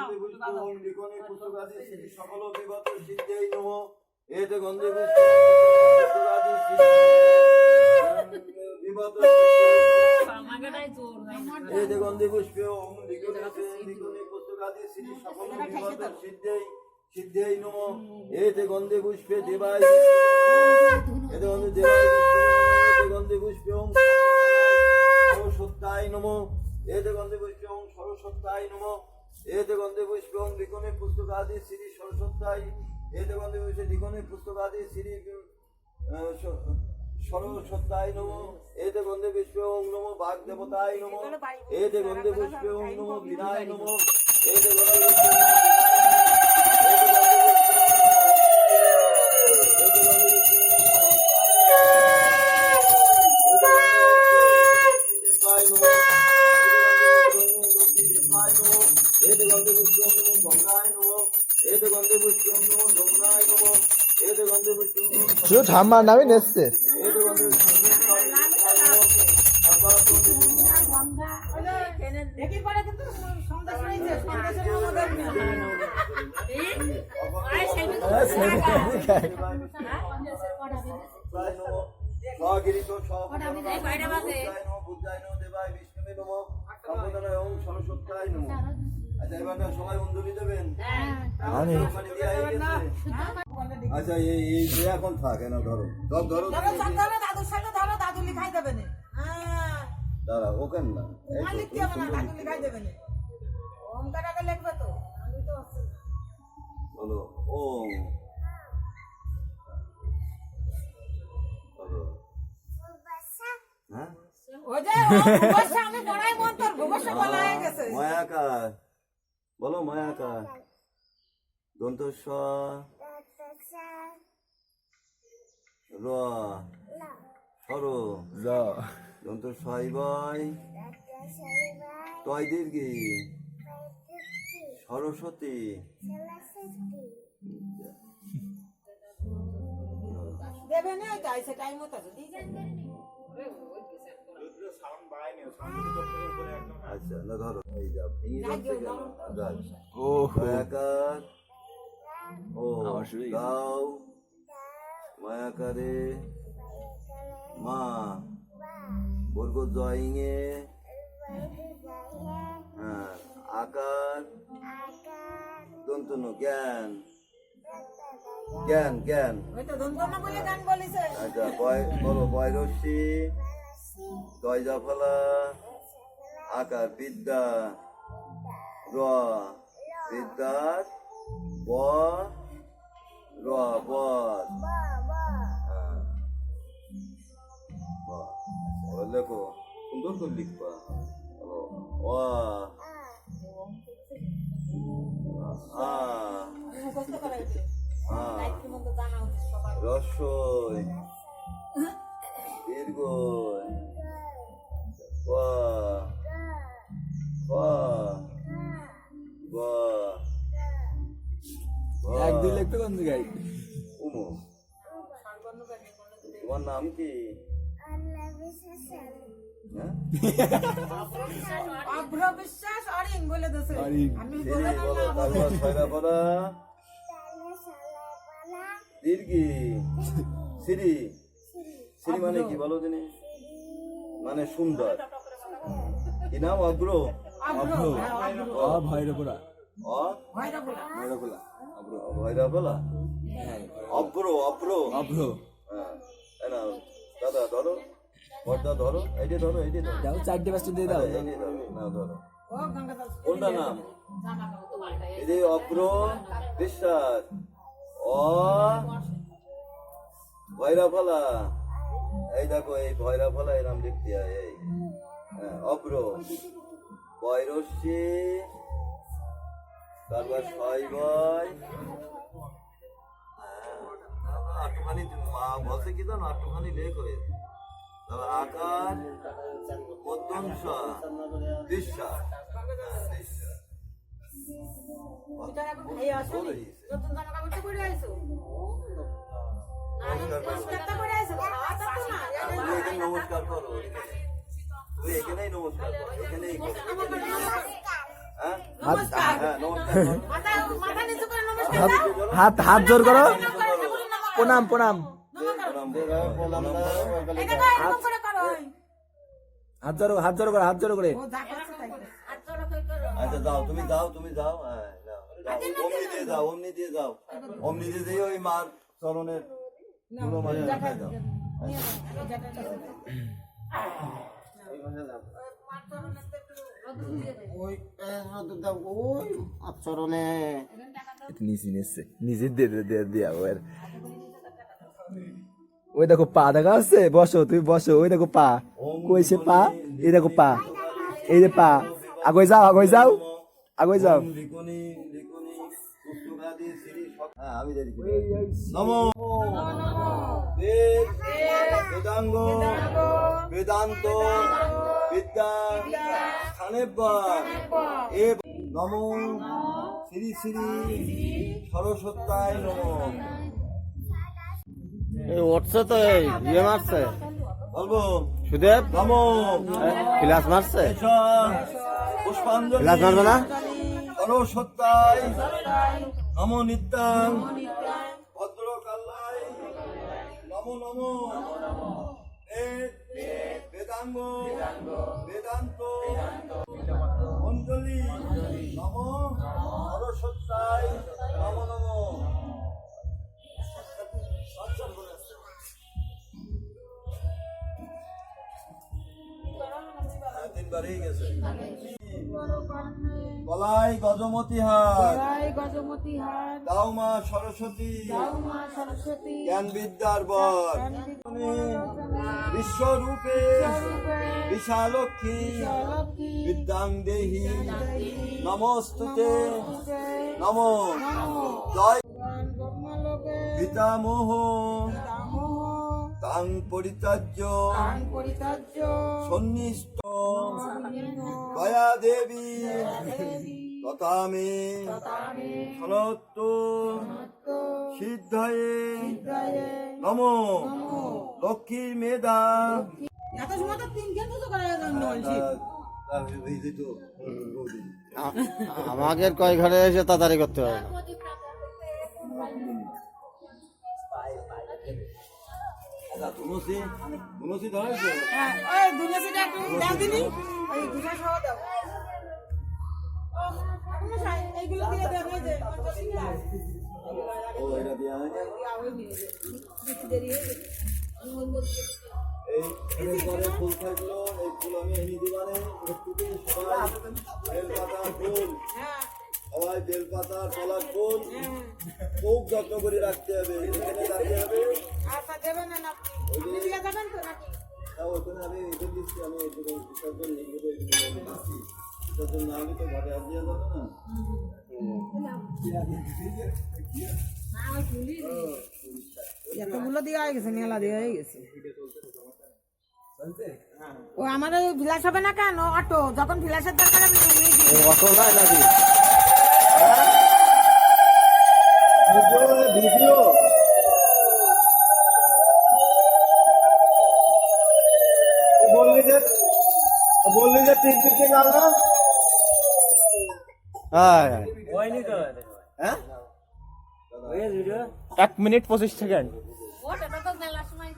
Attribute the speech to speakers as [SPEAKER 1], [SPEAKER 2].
[SPEAKER 1] গন্ধে পুষ্পে ওম লিখনে পুস্তকাদি সিদ্ধি সকল বিগত সিদ্ধেই নমো এতে গন্ধে পুষ্পে পুস্তকাদি সিদ্ধি বিগত এতে গন্ধে পুষ্পে ওম লিখনে পুস্তকাদি সিদ্ধি সকল বিগত সিদ্ধেই নমো এতে গন্ধে পুষ্পে দেবায় এতে গন্ধে দেবায় এতে গন্ধে পুষ্পে ওম সরস্বত্যায় নমো এতে গন্ধে পুষ্পে ওম সরস্বত্যায় নমো এতে গন্ধে পুষ্পে ওম লিখনে পুস্তকাদি শ্রী সরস্বত্যায় এতে গন্ধে পুষ্পে লিখনে পুস্তকাদি শ্রী সরস্বত্যায় নমো এতে গন্ধে পুষ্পে ওম নমো বাগ দেবতায় নমো এতে গন্ধে পুষ্পে ওম নমো বিনায় নমো এতে গন্ধে পুষ্পে
[SPEAKER 2] শুধু ঠাম্মার নামই নেচ্ছে
[SPEAKER 1] সবাই অঞ্জলি দেবেন।
[SPEAKER 2] আমি
[SPEAKER 1] আচ্ছা এই এখন থাক না ধরো ধরো
[SPEAKER 3] দাদুর সাথে ধরো দাদু লিখাই দেবে না
[SPEAKER 1] দাঁড়া ওখান না
[SPEAKER 3] লিখতে হবে না দাদু লিখাই দেবে না ওমকারটা লিখবে তো আমি তো
[SPEAKER 1] বলো ওম বলো হ্যাঁ
[SPEAKER 3] ও যে ভগবান আমি বড়াই মন্ত্র ভগবান বলা হয়ে গেছে
[SPEAKER 1] মায়াকার বলো মায়াকার দন্ত স র সর দন্ত শৈবয় তয় দীর্ঘি সরস্বতী
[SPEAKER 3] দেবে না তাই সে টাইম মতো আছে
[SPEAKER 1] আচ্ছা না ধরো এই যা
[SPEAKER 2] ও
[SPEAKER 1] মায়াকার ও গাও মায়াকারে মা বর্গ জয়িংয়ে হ্যাঁ আকার দন্তনু জ্ঞান জ্ঞান জ্ঞান
[SPEAKER 3] ওই তো দন্তনা বলে গান বলিছে
[SPEAKER 1] আচ্ছা বলো বয়রসি দয়জাফলা আকার বিদ্যা র বিদ্যার ব র বর লেখো সুন্দর করে লিখবা রসই দীর্ঘ
[SPEAKER 2] এক দুই লিখতে কোন জায়গায়
[SPEAKER 1] উমো তোমার নাম কি
[SPEAKER 3] অভ্র বিশ্বাস অরিং বলে দেছে আমি
[SPEAKER 1] বলে
[SPEAKER 3] বলে না বলে
[SPEAKER 1] ছয়রা পড়া দীর্ঘি শ্রী শ্রী মানে কি বলো দিনে মানে সুন্দর কি নাম অগ্র
[SPEAKER 2] ভৈরবরা
[SPEAKER 3] ভৈরবরা
[SPEAKER 1] ভৈরবলা অভ্র অভ্র
[SPEAKER 2] অভ্র
[SPEAKER 1] হ্যাঁ না দাদা ধরো পর্দা ধরো এইটা ধরো এইটা ধরো
[SPEAKER 2] যাও চারটে পাঁচটা দিয়ে দাও
[SPEAKER 1] এইটা ধরো না ধরো
[SPEAKER 3] ও গঙ্গাদাস
[SPEAKER 1] কোনটা নাম এই যে অভ্র বিশ্বাস অ ভৈরবলা এই দেখো এই ভৈরবলা এর নাম লিখতে হয় এই অভ্র বৈরসি তারপর শৈবয় একটুখানি মা বলছে কি জানো একটুখানি লেখ হয়ে আকার মধ্যংশ বিশ্বাস
[SPEAKER 3] এই আসলে নতুন জামা কাপড় পরে আইছো নমস্কার করে আইছো
[SPEAKER 1] নমস্কার করো তুমি এখানেই নমস্কার করো এখানেই হ্যাঁ
[SPEAKER 3] নমস্কার।
[SPEAKER 1] হ্যাঁ নমস্কার করো।
[SPEAKER 3] মাথা মাথা নিচু করে নমস্কার
[SPEAKER 2] হাত
[SPEAKER 3] দাও।
[SPEAKER 2] হাত হাত জোর করো
[SPEAKER 3] প্রণাম করো, ঠাকুরের নাম করো।
[SPEAKER 2] প্রণাম প্রণাম
[SPEAKER 1] প্রণাম দাও,
[SPEAKER 3] এই দেখো, এরকম করে করো।
[SPEAKER 2] হাত জোর হাত জোর করে হাত জোর করে
[SPEAKER 3] ও যা করছে তাই করো।
[SPEAKER 1] আচ্ছা যাও তুমি যাও হ্যাঁ যাও, যাও। অমনি দিয়ে যাও অমনি দিয়ে দিয়ে ওই মার চরণের ধুলো মাঝে রেখে দাও
[SPEAKER 4] ওই ওই আচরণে
[SPEAKER 2] নিচে নিচে নিচে দিয়ে দিয়ে দিয়ে দিয়া ওর ওই দেখো পা দেখা আছে বসো তুমি বসো ওই দেখো পা কইছে পা এই দেখো পা এই যে পা আগে যাও আগে যাও আগে যাও
[SPEAKER 1] লিখুনি পুস্তকাদি শ্রী হ্যাঁ আমি দেরি করি নমো বেদ বেদাঙ্গ বেদান্ত বিদ্যা স্থানেব্বার এ নমো শ্রী শ্রী সরস্বত্যায় নমো
[SPEAKER 4] এই উঠছে তো এই ইয়ে মারছে
[SPEAKER 1] বলবো
[SPEAKER 4] সুদেব
[SPEAKER 1] নমো
[SPEAKER 4] ক্লাস মারছে
[SPEAKER 1] পুষ্পাঞ্জলি
[SPEAKER 4] ক্লাস মারবে না
[SPEAKER 1] সরস্বত্যায় নমো নিত্যাং ভদ্রকাল্যায় নমো নমো বেদ বেদাঙ্গ বেদান্ত অঞ্জলি নমো সরস্বত্যায় নমো নমো তিনবারই গেছে বলাই গজমতি হাট
[SPEAKER 3] গজমতি হাট,
[SPEAKER 1] দাও মা সরস্বতী
[SPEAKER 3] মা সরস্বতী,
[SPEAKER 1] জ্ঞান বিদ্যার বর বিশ্বরূপে বিশালক্ষী বিদ্যাং দেহি নমস্তুতে নমো জয়
[SPEAKER 3] ব্রহ্মলোকে
[SPEAKER 1] পিতামহ
[SPEAKER 3] দামোহ,
[SPEAKER 1] তাং পরিত্যাজ্য
[SPEAKER 3] পরিত্যাজ্য,
[SPEAKER 1] সন্নিষ্ট দয়া দেবী তথা মে সনত সিদ্ধয়ে নমো লক্ষ্মীর মেধা
[SPEAKER 3] এত সময় তো তিনজন পুজো করা বলছি।
[SPEAKER 4] আমাকে কয় ঘরে এসে তাড়াতাড়ি করতে হবে না
[SPEAKER 1] তুলসী ধরেছে
[SPEAKER 3] হ্যাঁ, ওই দুলসিটা একটু দাও দিনি, ওই ঘুষা সহ দাও। ও, মশাই, এইগুলো দিয়ে দেন, এই যে, পঞ্চশীলা।
[SPEAKER 1] ও এটা দিয়া
[SPEAKER 3] ওই নিয়ে যে, বেশি দেরি হয়ে গেছে।
[SPEAKER 1] এই এর পরে ফুল থাকলো এই ফুল আমি এনে দিবানে একটুতে সবাই বেলপাতা ফুল
[SPEAKER 3] হ্যাঁ,
[SPEAKER 1] সবাই বেলপাতা কলার ফুল খুব যত্ন করে রাখতে হবে এখানে রাখতে হবে
[SPEAKER 3] আচ্ছা দেবেন না আপনি? আপনি দিয়ে যাবেন তো নাকি?
[SPEAKER 1] তাও ওখানে আমি এটা দিচ্ছি আমি এগুলো বিসর্জন নিয়ে গেলে দিচ্ছি বিসর্জন না হলে তো ঘরে আর দেওয়া যাবে না
[SPEAKER 3] এতগুলো দেওয়া হয়ে গেছে, মেলা দেওয়া হয়ে গেছে। ও আমাদের ফ্ল্যাশ হবে না কেন? অটো যখন ফ্ল্যাশের দরকার হবে নিয়ে দিই।
[SPEAKER 4] এই অত নাই নাকি
[SPEAKER 1] ভিডিও বললি যে তিন তিনটে লাগবে
[SPEAKER 4] হ্যাঁ
[SPEAKER 1] হ্যাঁ
[SPEAKER 4] 1 মিনিট 25 সেকেন্ড
[SPEAKER 3] ওটা তো মেলার সময়